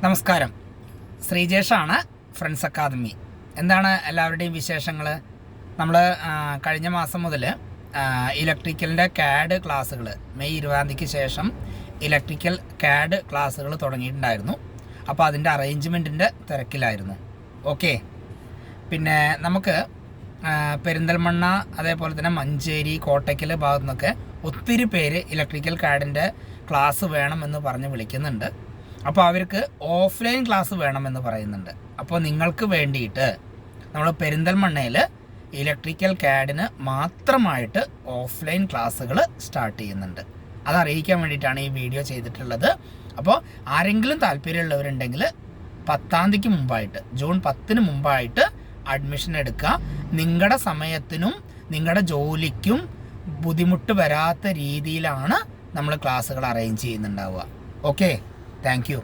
നമസ്കാരം, ശ്രീജേഷാണ്, friends academy. എന്താണ് എല്ലാവരുടെയും വിശേഷങ്ങൾ? നമ്മൾ കഴിഞ്ഞ മാസം മുതൽ ഇലക്ട്രിക്കലിൻ്റെ CAD ക്ലാസ്സുകൾ മെയ് 20-ാം തീയതിക്ക് ശേഷം ഇലക്ട്രിക്കൽ CAD ക്ലാസ്സുകൾ തുടങ്ങിയിട്ടുണ്ടായിരുന്നു. അപ്പോൾ അതിൻ്റെ അറേഞ്ച്മെൻറ്റിൻ്റെ തിരക്കിലായിരുന്നു. ഓക്കെ, പിന്നെ നമുക്ക് പെരിന്തൽമണ്ണ, അതേപോലെ തന്നെ മഞ്ചേരി, കോട്ടയ്ക്കൽ ഭാഗത്തു നിന്നൊക്കെ ഒത്തിരി പേര് ഇലക്ട്രിക്കൽ CADൻ്റെ ക്ലാസ് വേണമെന്ന് പറഞ്ഞ് വിളിക്കുന്നുണ്ട്. അപ്പോൾ അവർക്ക് ഓഫ്ലൈൻ ക്ലാസ് വേണമെന്ന് പറയുന്നുണ്ട്. അപ്പോൾ നിങ്ങൾക്ക് വേണ്ടിയിട്ട് നമ്മൾ പെരിന്തൽമണ്ണയിൽ ഇലക്ട്രിക്കൽ CADന് മാത്രമായിട്ട് ഓഫ്ലൈൻ ക്ലാസ്സുകൾ സ്റ്റാർട്ട് ചെയ്യുന്നുണ്ട്. അതറിയിക്കാൻ വേണ്ടിയിട്ടാണ് ഈ വീഡിയോ ചെയ്തിട്ടുള്ളത്. അപ്പോൾ ആരെങ്കിലും താല്പര്യമുള്ളവരുണ്ടെങ്കിൽ 10-ാം തീയതിക്ക് മുമ്പായിട്ട്, ജൂൺ 10-ന് മുമ്പായിട്ട് അഡ്മിഷൻ എടുക്കുക. നിങ്ങളുടെ സമയത്തിനും നിങ്ങളുടെ ജോലിക്കും ബുദ്ധിമുട്ട് വരാത്ത രീതിയിലാണ് നമ്മൾ ക്ലാസ്സുകൾ അറേഞ്ച് ചെയ്യുന്നുണ്ടാവുക. Okay, thank U.